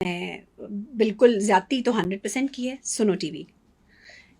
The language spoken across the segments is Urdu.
میں بالکل زیادتی تو 100% کی ہے سنو ٹی وی.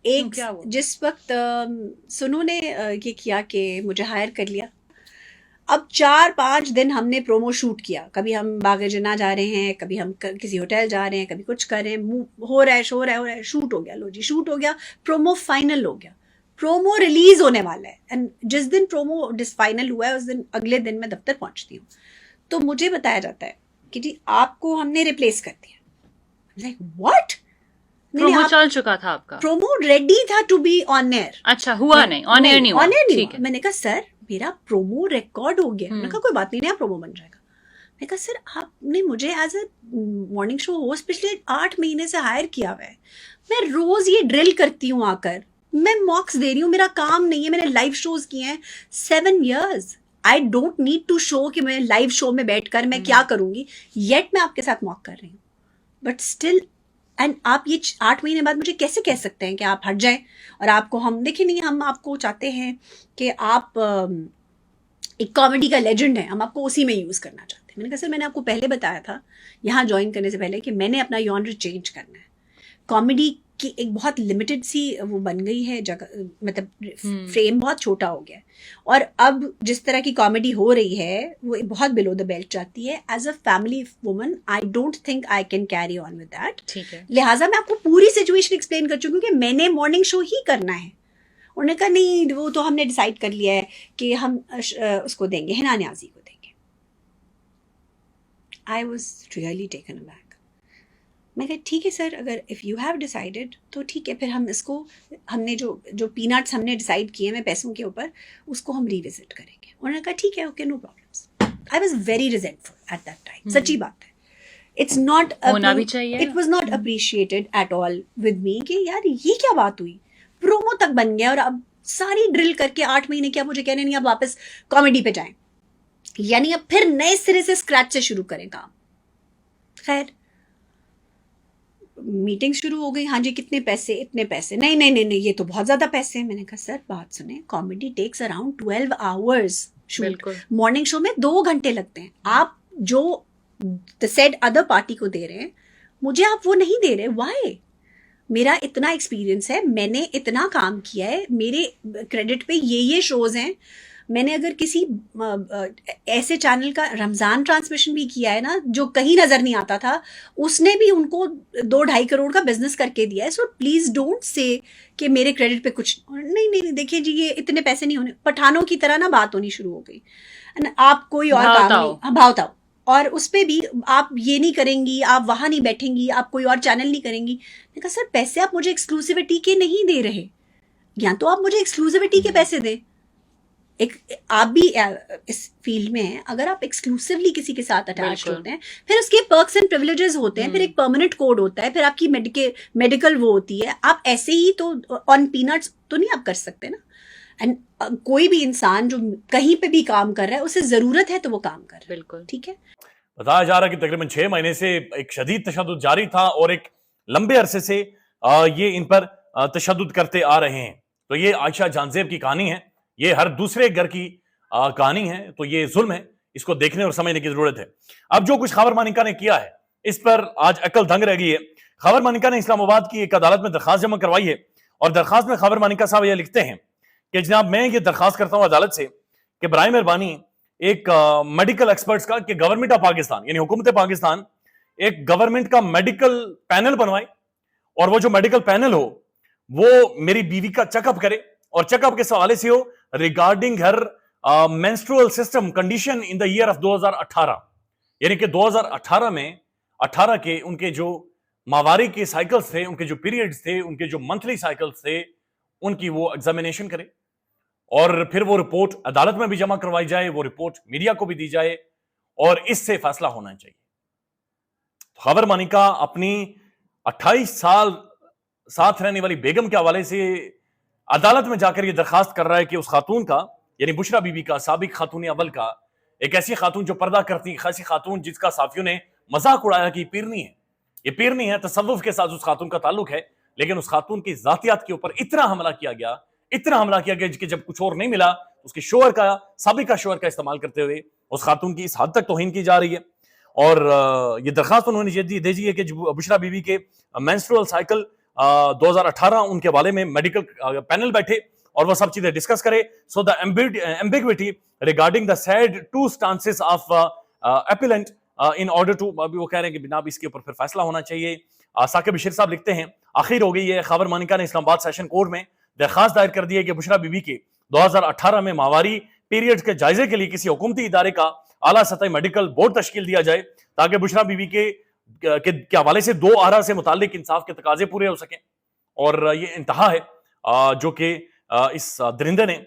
ایک جس وقت سنو نے یہ کیا کہ مجھے ہائر کر لیا، اب 4-5 دن ہم نے پرومو شوٹ کیا. کبھی ہم باغ جناح جا رہے ہیں، کبھی ہم کسی ہوٹل جا رہے ہیں، کبھی کچھ کر رہے ہیں، ہو رہا ہے شوٹ ہو گیا. لو جی شوٹ ہو گیا، پرومو فائنل ہو گیا، پرومو ریلیز ہونے والا ہے. اینڈ جس دن پرومو فائنل ہوا ہے اس دن اگلے دن میں دفتر پہنچتی ہوں تو مجھے بتایا جاتا ہے کہ جی آپ کو ہم نے ریپلیس کر دیا. Like what? پرومو چل چکا تھا آپ کا؟ پرومو ریڈی تھا ٹو بی آن ایئر. اچھا ہوا نہیں، آن ایئر نہیں ہوا. میں نے کہا سر میرا پرومو ریکارڈ ہو گیا. میں نے کہا کوئی بات نہیں، نیا پرومو بن جائے گا. میں نے کہا سر آپ نے مجھے as a morning show host پچھلے 8 مہینے سے ہائر کیا ہوا ہے، میں روز یہ ڈرل کرتی ہوں، آ کر میں موکس دے رہی ہوں، میرا کام نہیں ہے. میں نے لائیو شوز کیے ہیں 7 years. I don't need to show کہ میں لائیو شو میں بیٹھ کر میں کیا کروں گی، یٹ میں آپ کے ساتھ موک کر رہی ہوں. بٹ اسٹل اینڈ آپ یہ 8 مہینے بعد مجھے کیسے کہہ سکتے ہیں کہ آپ ہٹ جائیں؟ اور آپ کو ہم دیکھیں نہیں، ہم آپ کو چاہتے ہیں کہ آپ ایک کامیڈی کا لیجنڈ ہے، ہم آپ کو اسی میں یوز کرنا چاہتے ہیں. میں نے کہا سر میں نے آپ کو پہلے بتایا تھا یہاں جوائن کرنے سے پہلے کہ میں نے اپنا یونر چینج کرنا ہے. کامیڈی کی ایک بہت لمیٹڈ سی وہ بن گئی ہے جگہ، مطلب فریم بہت چھوٹا ہو گیا ہے. اور اب جس طرح کی کامیڈی ہو رہی ہے وہ بہت بلو دا بیلٹ جاتی ہے. As a family woman I don't think I can carry on with that. لہٰذا میں آپ کو پوری سچویشن ایکسپلین کر چکی ہوں کہ میں نے مارننگ شو ہی کرنا ہے. انہوں نے کہا نہیں وہ تو ہم نے ڈیسائیڈ کر لیا ہے کہ ہم اس کو دیں گے، حنا نیازی کو دیں گے. I was really taken aback. میں کہا ٹھیک ہے سر، اگر اف یو ہیو ڈیسائیڈیڈ تو ٹھیک ہے، پھر ہم اس کو ہم نے جو پینٹس ہم نے ڈیسائیڈ کیے ہیں پیسوں کے اوپر اس کو ہم ریوزٹ کریں گے. انہوں نے کہا ٹھیک ہے، okay, no problems. I was very resentful at that time. سچی بات ہے، اٹس ناٹ ہونا بھی چاہیے، it was not appreciated at all with me کہ یار یہ کیا بات ہوئی. پرومو تک بن گیا اور اب ساری ڈرل کر کے 8 مہینے کیا مجھے کہنے نہیں اب واپس کامیڈی پہ جائیں، یعنی اب پھر نئے سرے سے اسکریچ سے شروع کریں کام. خیر میٹنگ شروع ہو گئی. ہاں جی کتنے پیسے؟ اتنے پیسے. نہیں یہ تو بہت زیادہ پیسے ہیں. میں نے کہا سر بات سنیں، comedy takes around 12 hours shoot, morning show میں 2 گھنٹے لگتے ہیں. آپ جو سیڈ ادر پارٹی کو دے رہے ہیں مجھے آپ وہ نہیں دے رہے. وائی؟ میرا اتنا ایکسپیرینس ہے، میں نے اتنا کام کیا ہے، میرے کریڈٹ پہ یہ شوز ہیں. میں نے اگر کسی ایسے چینل کا رمضان ٹرانسمیشن بھی کیا ہے نا جو کہیں نظر نہیں آتا تھا، اس نے بھی ان کو 2-2.5 کروڑ کا بزنس کر کے دیا ہے. سو پلیز ڈونٹ سے کہ میرے کریڈٹ پہ کچھ نہیں. دیکھیے جی یہ اتنے پیسے نہیں ہونے. پٹھانوں کی طرح نا بات ہونی شروع ہو گئی. آپ کوئی اور کام نہیں بھاؤتاؤ، اور اس پہ بھی آپ یہ نہیں کریں گی، آپ وہاں نہیں بیٹھیں گی، آپ کوئی اور چینل نہیں کریں گی. میں کہا سر پیسے آپ مجھے ایکسکلوسیوٹی کے نہیں دے رہے، یا تو آپ مجھے ایکسکلوسیوٹی کے پیسے دیں. آپ بھی اس فیلڈ میں ہیں، اگر آپ ایکسکلوسیولی کسی کے ساتھ اٹیچ ہوتے ہیں پھر اس کے پرکس اینڈ پریویلیجز ہوتے ہیں، پھر ایک پرماننٹ کوڈ ہوتا ہے، پھر آپ کی میڈیکل وہ ہوتی ہے. آپ ایسے ہی تو آن پینٹس تو نہیں آپ کر سکتے نا. اینڈ کوئی بھی انسان جو کہیں پہ بھی کام کر رہا ہے اسے ضرورت ہے تو وہ کام کر رہا ہے. بالکل ٹھیک ہے. بتایا جا رہا ہے کہ تقریباً 6 مہینے سے ایک شدید تشدد جاری تھا اور ایک لمبے عرصے سے یہ ان پر تشدد کرتے آ رہے ہیں. تو یہ عائشہ جانزیب کی کہانی ہے، یہ ہر دوسرے گھر کی کہانی ہے. تو یہ ظلم ہے، اس کو دیکھنے اور سمجھنے کی ضرورت ہے. اب جو کچھ خاور مانیکا نے کیا ہے اس پر آج عقل دنگ رہ گئی ہے. خاور مانیکا نے اسلام آباد کی ایک عدالت میں درخواست جمع کروائی ہے اور درخواست میں خاور مانیکا صاحب یہ لکھتے ہیں کہ جناب میں یہ درخواست کرتا ہوں عدالت سے کہ برائے مہربانی ایک میڈیکل ایکسپرٹس کا کہ گورنمنٹ آف پاکستان یعنی حکومت پاکستان ایک گورنمنٹ کا میڈیکل پینل بنوائے اور وہ جو میڈیکل پینل ہو وہ میری بیوی کا چیک اپ کرے اور چیک اپ کے حوالے سے ہو regarding Hare menstrual system condition in the year of 2018. یعنی کہ 2018 میں 18 کے ان کے جو ماہواری کے سائیکلز تھے، ان کے جو پیریڈز تھے، ان کے جو منتھلی سائیکلز تھے، ان کی وہ ایگزامینیشن کرے اور پھر وہ رپورٹ عدالت میں بھی جمع کروائی جائے، وہ رپورٹ میڈیا کو بھی دی جائے اور اس سے فیصلہ ہونا چاہیے. خاور مانیکا اپنی 28 سال ساتھ رہنے والی بیگم کے حوالے سے عدالت میں جا کر یہ درخواست کر رہا ہے کہ اس خاتون کا یعنی بشرا بی بی کا، سابق خاتون اول کا، ایک ایسی خاتون جو پردہ کرتی، ایسی خاتون جس کا صحافیوں نے مذاق اڑایا کہ یہ پیرنی ہے. یہ پیرنی ہے، تصوف کے ساتھ اس خاتون کا تعلق ہے، لیکن اس خاتون کی ذاتیات کے اوپر اتنا حملہ کیا گیا کہ جب کچھ اور نہیں ملا اس کے شوہر کا، سابقہ شوہر کا استعمال کرتے ہوئے اس خاتون کی اس حد تک توہین کی جا رہی ہے. اور یہ درخواست انہوں نے دی ہے کہ بشرا بیوی کے مینسٹرول سائیکل 2018 ان کے حوالے میں میڈیکل پینل بیٹھے اور وہ سب چیزیں ڈسکس کرے. So the ambiguity regarding the said two stances of appellant in order to, ابھی وہ کہہ رہے ہیں کہ جناب اس کے اوپر پھر فیصلہ ہونا چاہیے. ثاقب بشیر صاحب لکھتے ہیں آخر ہو گئی ہے. خاور مانیکا نے اسلام آباد سیشن کورٹ میں درخواست دائر کر دی ہے کہ بشرا بیوی کے 2018 میں ماہواری پیریڈ کے جائزے کے لیے کسی حکومتی ادارے کا اعلیٰ سطحی میڈیکل بورڈ تشکیل دیا جائے تاکہ بشرا بیوی کے حوالے سے 2 آرا سے متعلق انصاف کے تقاضے پورے ہو سکیں. اور یہ انتہا ہے جو کہ اس درندے نے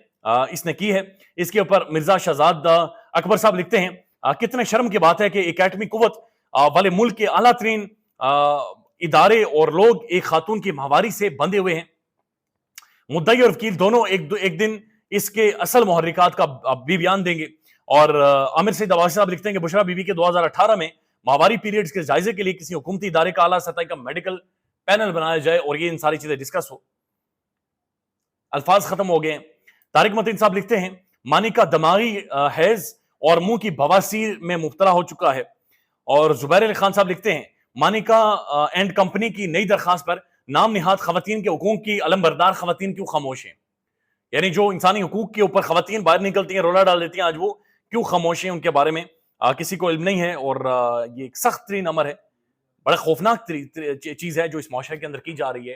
اس نے کی ہے. اس کے اوپر مرزا شہزاد اکبر صاحب لکھتے ہیں کتنے شرم کی بات ہے کہ ایک ایٹمی قوت والے ملک کے اعلیٰ ترین ادارے اور لوگ ایک خاتون کی ماہواری سے بندھے ہوئے ہیں. مدعی اور وکیل دونوں ایک دن اس کے اصل محرکات کا بھی بیان دیں گے. اور عامر سعید عباسی صاحب لکھتے ہیں کہ بشرا بیوی کے 2018 میں ماہواری پیریڈز کے جائزے کے لیے کسی حکومتی ادارے کا اعلیٰ سطح کا میڈیکل پینل بنایا جائے اور یہ ان ساری چیزیں ڈسکس ہو. الفاظ ختم ہو گئے ہیں. طارق متین صاحب لکھتے ہیں مانیکا دماغی حیض اور منہ کی بواسیر میں مبتلا ہو چکا ہے. اور زبیر علی خان صاحب لکھتے ہیں مانیکا اینڈ کمپنی کی نئی درخواست پر نام نہاد خواتین کے حقوق کی علمبردار خواتین کیوں خاموش ہیں. یعنی جو انسانی حقوق کے اوپر خواتین باہر نکلتی ہیں, رولا ڈال دیتی ہیں, آج وہ کیوں خاموش ہیں, ان کے بارے میں کسی کو علم نہیں ہے. اور یہ ایک سخت ترین امر ہے, بڑا خوفناک چیز ہے جو اس معاشرے کے اندر کی جا رہی ہے.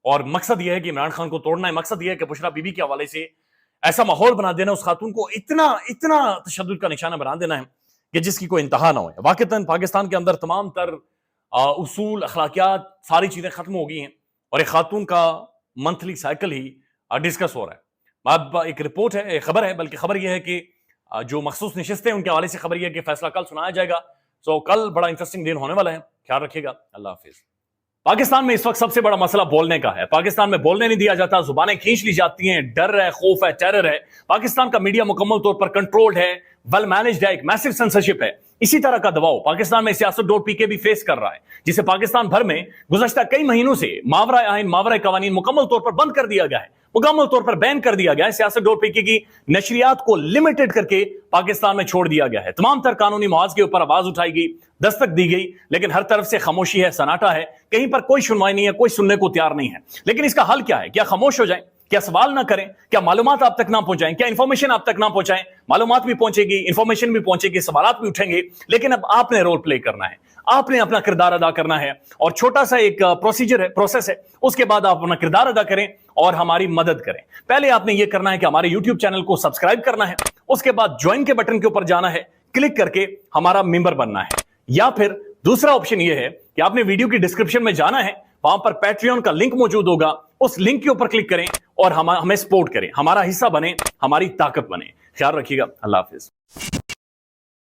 اور مقصد یہ ہے کہ عمران خان کو توڑنا ہے. مقصد یہ ہے کہ بشرا بیوی کے حوالے سے ایسا ماحول بنا دینا, اس خاتون کو اتنا تشدد کا نشانہ بنا دینا ہے کہ جس کی کوئی انتہا نہ ہو. واقعتاً پاکستان کے اندر تمام تر اصول, اخلاقیات, ساری چیزیں ختم ہو گئی ہیں اور ایک خاتون کا منتھلی سائیکل ہی ڈسکس ہو رہا ہے. اب ایک رپورٹ ہے, ایک خبر ہے, بلکہ خبر یہ ہے کہ جو مخصوص نشستیں ان کے حوالے سے خبر یہ ہے کہ فیصلہ کل سنایا جائے گا. سو کل بڑا انٹرسٹنگ دن ہونے والا ہے, خیال رکھیے گا. اللہ حافظ. پاکستان میں اس وقت سب سے بڑا مسئلہ بولنے کا ہے. پاکستان میں بولنے نہیں دیا جاتا, زبانیں کھینچ لی جاتی ہیں, ڈر ہے, خوف ہے, ٹیرر ہے. پاکستان کا میڈیا مکمل طور پر کنٹرولڈ ہے, ویل مینجڈ ہے, ایک میسو سینسرشپ ہے. اسی طرح کا دباؤ پاکستان میں سیاست.pk بھی فیس کر رہا ہے, جسے پاکستان بھر میں گزشتہ کئی مہینوں سے ماورائے آئین, ماورائے قوانین مکمل طور پر بند کر دیا گیا ہے, مکمل طور پر بین کر دیا گیا ہے. سیاست.pk کی نشریات کو لمیٹڈ کر کے پاکستان میں چھوڑ دیا گیا ہے. تمام تر قانونی محاذ کے اوپر آواز اٹھائی گئی, دستک دی گئی, لیکن ہر طرف سے خاموشی ہے, سناٹا ہے, کہیں پر کوئی سنوائی نہیں ہے, کوئی سننے کو تیار نہیں ہے. لیکن اس کا حل کیا ہے؟ کیا خاموش ہو جائیں؟ کیا سوال نہ کریں؟ کیا معلومات آپ تک نہ پہنچائیں؟ کیا انفارمیشن آپ تک نہ پہنچائیں؟ معلومات بھی پہنچے گی, انفارمیشن بھی پہنچے گی, سوالات بھی اٹھیں گے, لیکن اب آپ نے رول پلے کرنا ہے, آپ نے اپنا کردار ادا کرنا ہے. اور چھوٹا سا ایک پروسیجر ہے, پروسیس ہے, اس کے بعد آپ اپنا کردار ادا کریں اور ہماری مدد کریں. پہلے آپ نے یہ کرنا ہے کہ ہمارے یوٹیوب چینل کو سبسکرائب کرنا ہے, اس کے بعد جوائن کے بٹن کے اوپر جانا ہے, کلک کر کے ہمارا ممبر بننا ہے. یا پھر دوسرا آپشن یہ ہے کہ آپ نے ویڈیو کی ڈسکرپشن میں جانا ہے, وہاں پر پیٹریون کا لنک موجود ہوگا, اس لنک کے اوپر کلک کریں اور ہمیں سپورٹ کریں, ہمارا حصہ بنیں, ہماری طاقت بنیں. خیال رکھیے گا. اللہ حافظ.